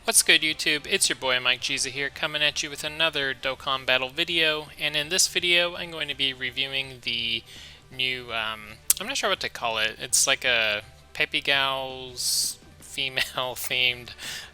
What's good, YouTube? It's your boy MikeJeezy here, coming at you with another Dokkan Battle video. And in this video, I'm going to be reviewing the new, I'm not sure what to call it. It's like a Peppy Gals female-themed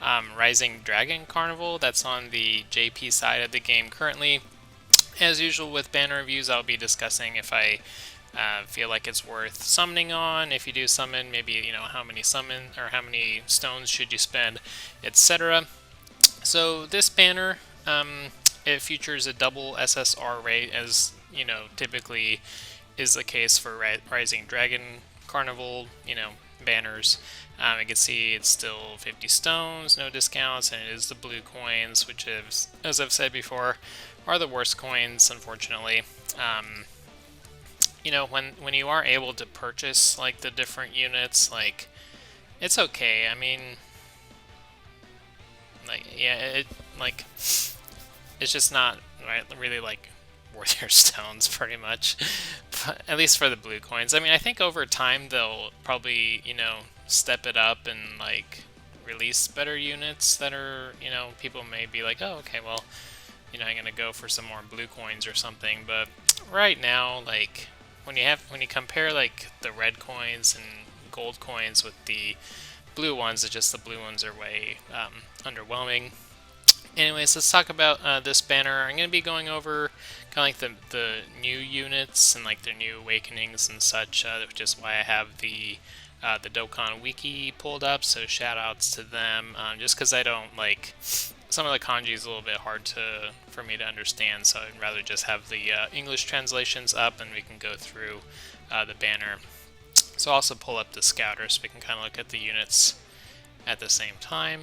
Rising Dragon Carnival that's on the JP side of the game currently. As usual with banner reviews, I'll be discussing if I feel like it's worth summoning on. If you do summon, maybe how many summon or how many stones should you spend, etc. So this banner, it features a double SSR rate, as typically is the case for Rising Dragon Carnival, banners. You can see it's still 50 stones, no discounts, and it is the blue coins, which is, as I've said before, are the worst coins, unfortunately. When you are able to purchase like the different units, like it's okay. I mean, like yeah, it's just not really like worth your stones, pretty much. But at least for the blue coins. I mean, I think over time they'll probably step it up and like release better units that are people may be like, oh okay, well I'm gonna go for some more blue coins or something. But right now, like when you compare like the red coins and gold coins with the blue ones, it's just the blue ones are way underwhelming. Anyways, let's talk about this banner. I'm going to be going over kind of like the new units and like their new awakenings and such, which is why I have the Dokkan Wiki pulled up. So shout outs to them. Just because I don't like some of the kanji is a little bit hard for me to understand, so I'd rather just have the English translations up and we can go through the banner. So I'll also pull up the scouter so we can kind of look at the units at the same time.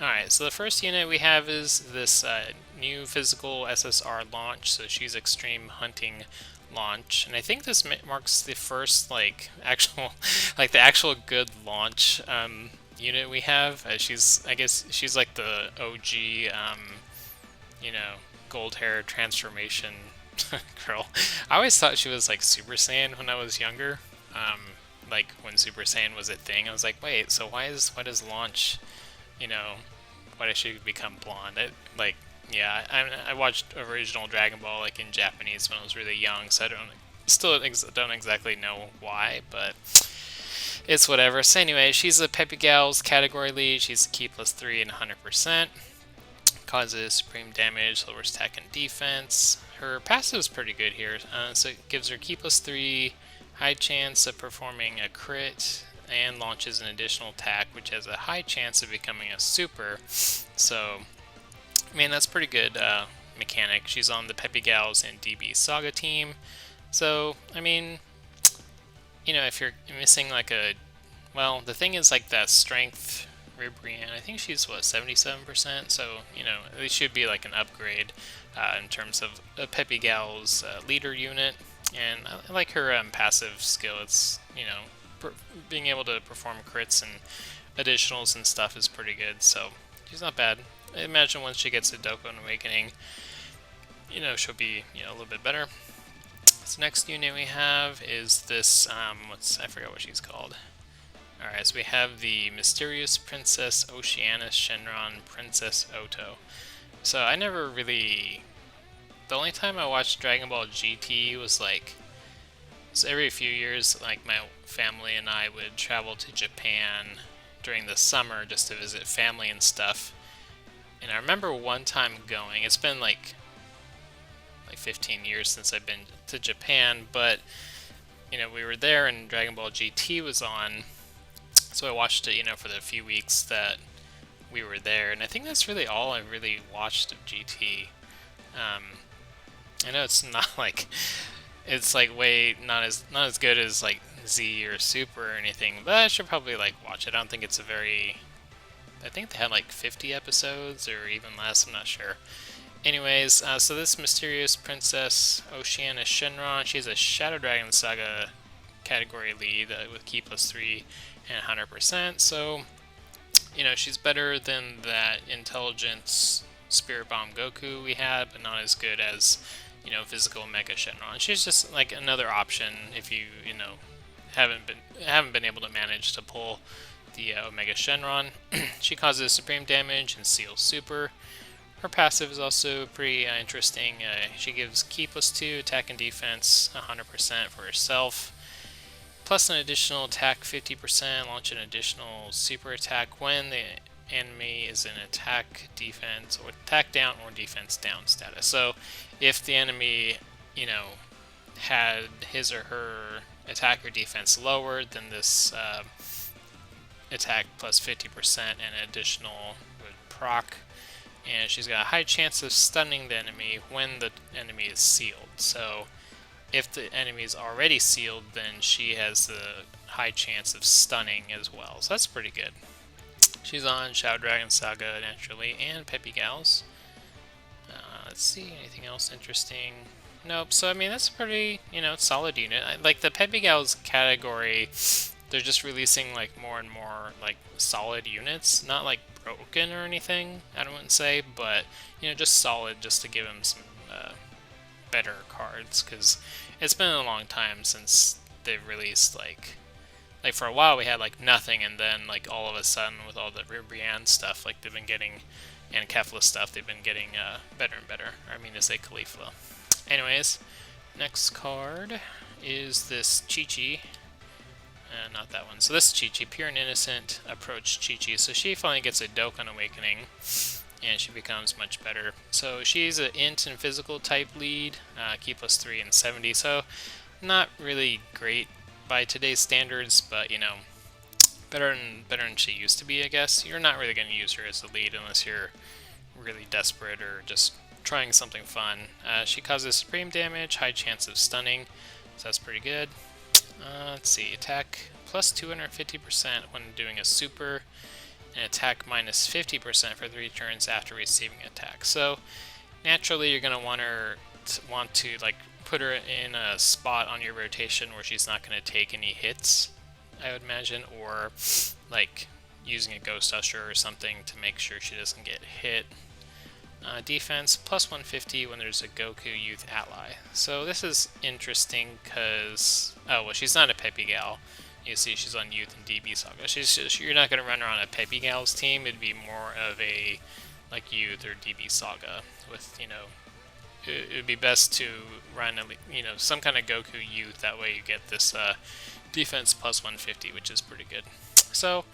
Alright, so the first unit we have is this new physical SSR launch, so she's Extreme Hunting launch, and I think this marks the first like actual the actual good launch unit we have. I guess she's like the OG gold hair transformation girl. I always thought she was like Super Saiyan when I was younger, like when Super Saiyan was a thing. I was like, wait, so why does launch why does she become blonde? Yeah, I watched original Dragon Ball like in Japanese when I was really young, so I don't exactly know why, but it's whatever. So anyway, she's a Peppy Gals category lead. She's a key +3 and 100%. Causes supreme damage, lowers attack and defense. Her passive is pretty good here, so it gives her key +3, high chance of performing a crit, and launches an additional attack, which has a high chance of becoming a super. So, I mean, that's pretty good mechanic. She's on the Peppy Gals and DB Saga team. So, I mean, if you're missing like well, the thing is like that strength Ribrianne, I think she's 77%, so it should be like an upgrade in terms of a Peppy Gals leader unit. And I like her passive skill. It's being able to perform crits and additionals and stuff is pretty good, so she's not bad. I imagine once she gets to Dokkan Awakening, she'll be a little bit better. So next unit we have is this I forgot what she's called. Alright, so we have the Mysterious Princess Oceanus Shenron Princess Oto. So I never really... The only time I watched Dragon Ball GT was like... So every few years, like my family and I would travel to Japan during the summer just to visit family and stuff. And I remember one time going, it's been like 15 years since I've been to Japan, but we were there and Dragon Ball GT was on. So I watched it, for the few weeks that we were there, and I think that's really all I really watched of GT. I know it's not like it's like way not as good as like Z or Super or anything, but I should probably like watch it. I don't think it's a very. I think they had like 50 episodes or even less. I'm not sure. Anyways, so this Mysterious Princess Oceanus Shenron, she's a Shadow Dragon Saga category lead with key +3 and 100%. So, she's better than that Intelligence Spirit Bomb Goku we had, but not as good as, physical Mega Shenron. She's just like another option if you, haven't been able to manage to pull the Omega Shenron. She causes supreme damage and seals super. Her passive is also pretty interesting. She gives Ki +2, attack and defense 100% for herself, plus an additional attack 50%, launch an additional super attack when the enemy is in attack, defense, or attack down or defense down status. So if the enemy, you know, had his or her attack or defense lowered, then this attack plus 50% and additional would proc. And she's got a high chance of stunning the enemy when the enemy is sealed. So if the enemy is already sealed, then she has the high chance of stunning as well. So that's pretty good. She's on Shadow Dragon Saga naturally, and Peppy Gals. Let's see, anything else interesting? Nope. So I mean, that's a pretty, you know, solid unit. Like the Peppy Gals category, they're just releasing like more and more like solid units, not like broken or anything, I wouldn't say, but you know, just solid, just to give them some better cards, because it's been a long time since they've released like for a while we had like nothing, and then like all of a sudden with all the Ribrianne stuff, like they've been getting, and Kefla stuff, they've been getting better and better. I mean to say Caulifla. Anyways, next card is this Chi-Chi. Not that one. So this is Chi-Chi, Pure and Innocent Approach Chi-Chi. So she finally gets a Dokkan Awakening, and she becomes much better. So she's an int and physical type lead, Ki +3 and 70. So not really great by today's standards, but you know, better than she used to be, I guess. You're not really going to use her as a lead unless you're really desperate or just trying something fun. She causes supreme damage, high chance of stunning, so that's pretty good. Let's see, attack plus 250% when doing a super, and attack minus 50% for 3 turns after receiving attack. So naturally you're going to want to like put her in a spot on your rotation where she's not going to take any hits, I would imagine, or like using a Ghost Usher or something to make sure she doesn't get hit. Defense plus 150 when there's a Goku Youth ally. So this is interesting because, oh well, she's not a Peppy Gal. You see she's on Youth and DB Saga. You're not going to run her on a Peppy Gals team. It'd be more of a like Youth or DB Saga with, you know, it would be best to run you know, some kind of Goku Youth. That way you get this defense plus 150, which is pretty good. So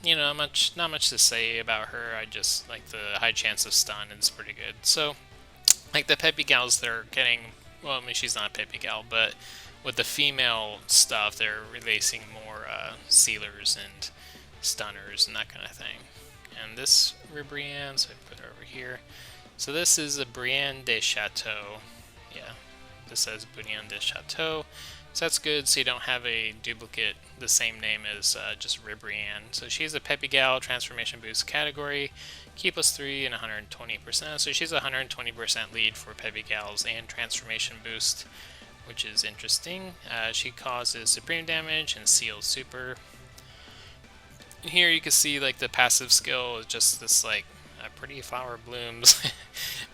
you know, not much to say about her. I just like the high chance of stun, and it's pretty good. So, like the Peppy Gals, they're getting, well, I mean, she's not a Peppy Gal, but with the female stuff, they're releasing more sealers and stunners and that kind of thing. And this Ribrianne, so I put her over here. So this is a Brienne de Chateau. Yeah, this says Brienne de Chateau. So that's good, so you don't have a duplicate the same name as just Ribrianne. So she's a Peppy Gal transformation boost category, Ki +3 and 120%. So she's a 120% lead for Peppy Gals and transformation boost, which is interesting. She causes supreme damage and seals super. And here you can see like the passive skill is just this like pretty flower blooms.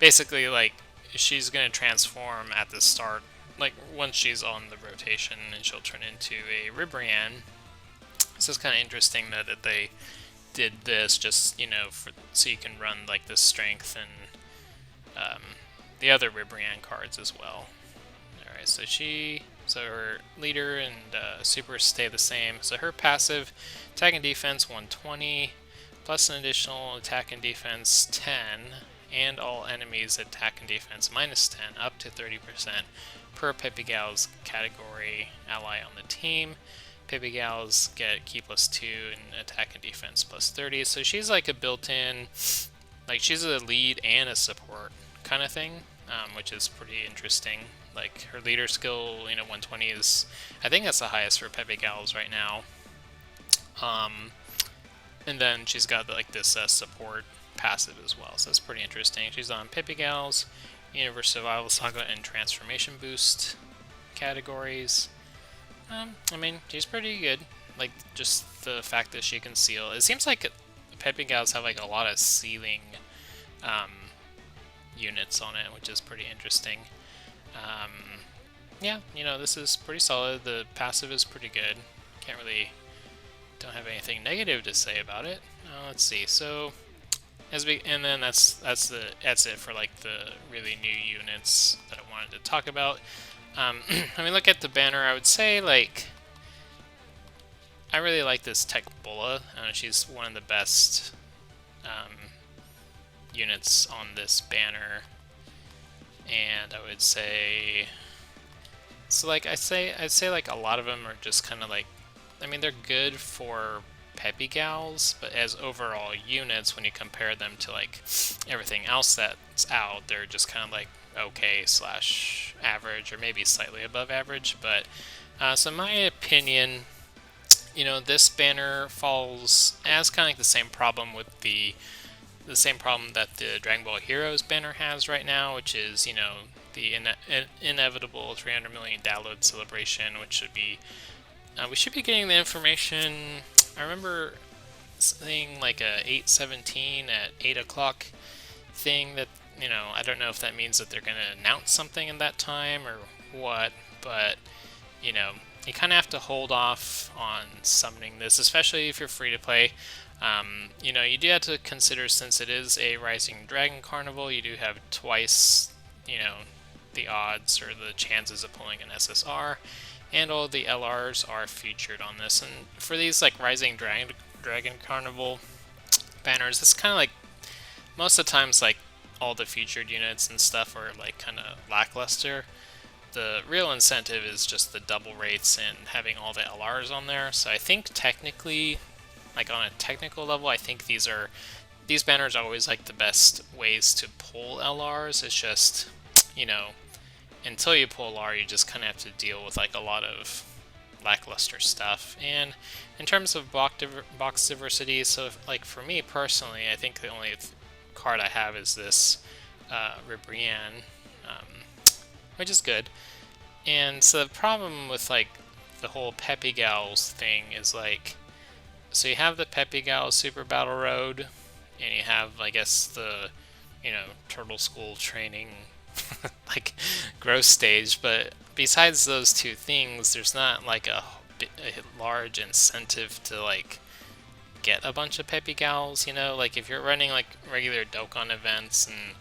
Basically, like she's gonna transform at the start. Like once she's on the rotation, and she'll turn into a Ribrianne. So it's kind of interesting that they did this, just, you know, so you can run like the strength and the other Ribrianne cards as well. All right, so her leader and super stay the same. So her passive, attack and defense 120, plus an additional attack and defense 10, and all enemies attack and defense minus 10, up to 30%. Per Peppy Gals category ally on the team. Peppy Gals get Ki +2 and attack and defense plus 30. So she's like a built-in, like she's a lead and a support kind of thing, which is pretty interesting. Like her leader skill, you know, 120 is, I think that's the highest for Peppy Gals right now. And then she's got like this support passive as well, so that's pretty interesting. She's on Peppy Gals, Universe Survival Saga, and Transformation Boost categories. I mean, she's pretty good. Like, just the fact that she can seal. It seems like Peppy Gals have like a lot of sealing units on it, which is pretty interesting. Yeah, you know, this is pretty solid. The passive is pretty good. Can't really don't have anything negative to say about it. Let's see. So and then that's it for like the really new units that I wanted to talk about. When we look at the banner, I would say like I really like this Tech Bulla. She's one of the best units on this banner, and I would say so. Like I'd say like a lot of them are just kind of like, I mean, they're good for Peppy Gals, but as overall units, when you compare them to like everything else that's out, they're just kind of like okay slash average, or maybe slightly above average. But so in my opinion, you know, this banner falls as kind of like the same problem with the same problem that the Dragon Ball Heroes banner has right now, which is, you know, the inevitable 300 million download celebration, which should be we should be getting the information. I remember seeing like a 8/17 at 8 o'clock thing that, you know, I don't know if that means that they're going to announce something in that time or what, but, you know, you kind of have to hold off on summoning this, especially if you're free to play. You know, you do have to consider, since it is a Rising Dragon Carnival, you do have twice, you know, the odds or the chances of pulling an SSR, and all the LRs are featured on this. And for these like Rising Dragon Carnival banners, it's kind of like most of the times like all the featured units and stuff are like kind of lackluster. The real incentive is just the double rates and having all the LRs on there. So I think technically, like on a technical level, I think these banners are always like the best ways to pull LRs. It's just, you know, until you pull LR, you just kind of have to deal with like a lot of lackluster stuff. And in terms of box diversity, so like for me personally, I think the only card I have is this Ribrianne, which is good. And so the problem with like the whole Peppy Gals thing is like, so you have the Peppy Gals Super Battle Road, and you have, I guess, the, you know, Turtle School training like growth stage, but besides those two things, there's not like a large incentive to like get a bunch of Peppy Gals, you know? Like if you're running like regular Dokkan events and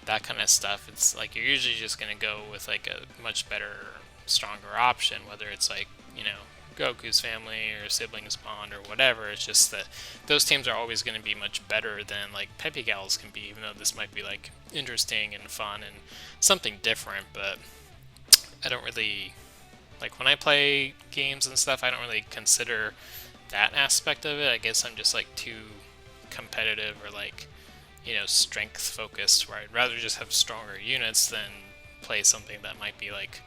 that kind of stuff, it's like you're usually just going to go with like a much better, stronger option, whether it's like, you know, Goku's family or siblings bond or whatever. It's just that those teams are always going to be much better than like Peppy Gals can be, even though this might be like interesting and fun and something different. But I don't really, like when I play games and stuff, I don't really consider that aspect of it. I guess I'm just like too competitive or like, you know, strength focused, where I'd rather just have stronger units than play something that might be like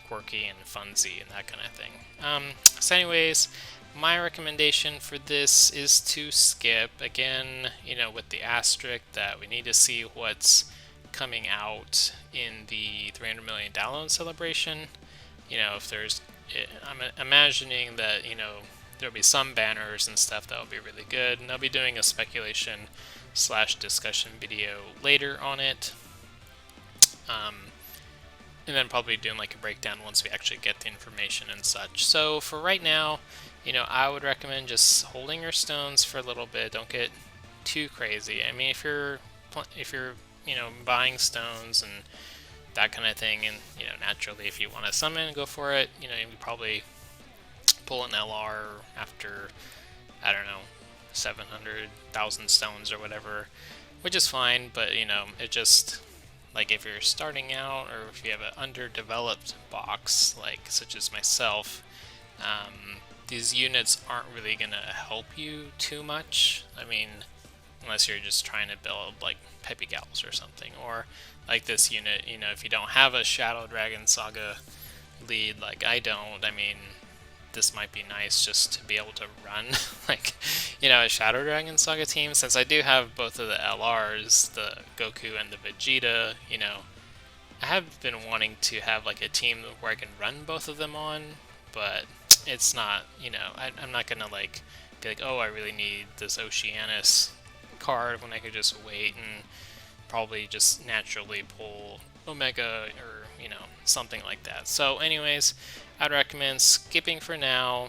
quirky and funsy and that kind of thing. So anyways, my recommendation for this is to skip. Again, you know, with the asterisk that we need to see what's coming out in the 300 million download celebration. You know, if there's, I'm imagining that, you know, there'll be some banners and stuff that will be really good, and I'll be doing a speculation / discussion video later on it. And then probably doing like a breakdown once we actually get the information and such. So for right now, you know, I would recommend just holding your stones for a little bit. Don't get too crazy. I mean, if you're you know, buying stones and that kind of thing, and you know, naturally if you want to summon, go for it. You know, you probably pull an LR after, I don't know, 700,000 stones or whatever, which is fine. But you know, it just, like if you're starting out or if you have an underdeveloped box, like such as myself, these units aren't really going to help you too much. I mean, unless you're just trying to build like Peppy Gals or something, or like this unit, you know, if you don't have a Shadow Dragon Saga lead like I don't, I mean, this might be nice just to be able to run like, you know, a Shadow Dragon Saga team, since I do have both of the LRs, the Goku and the Vegeta. You know, I have been wanting to have like a team where I can run both of them on, but it's not, you know, I'm not gonna like be like, oh, I really need this Oceanus card when I could just wait and probably just naturally pull Omega or, you know, something like that. So anyways, I'd recommend skipping for now.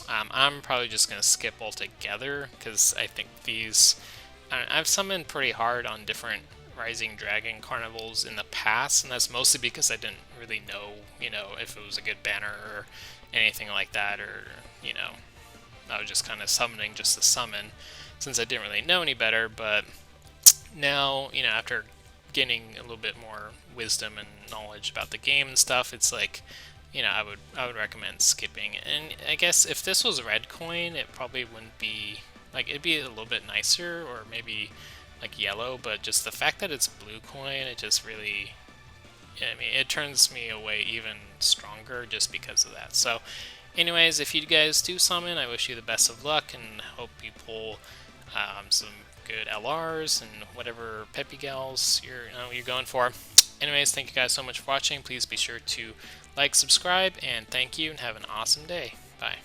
I'm probably just going to skip altogether because I think these. I've summoned pretty hard on different Rising Dragon Carnivals in the past, and that's mostly because I didn't really know, if it was a good banner or anything like that, or, I was just kind of summoning just to summon since I didn't really know any better. But now, after gaining a little bit more wisdom and knowledge about the game and stuff, it's like, I would recommend skipping. And I guess if this was red coin, it probably wouldn't be like, it'd be a little bit nicer, or maybe like yellow. But just the fact that it's blue coin, it just really, I mean, it turns me away even stronger just because of that. So, anyways, if you guys do summon, I wish you the best of luck and hope you pull some good LRs and whatever Peppy Gals you're going for. Anyways, thank you guys so much for watching. Please be sure to like, subscribe, and thank you, and have an awesome day. Bye.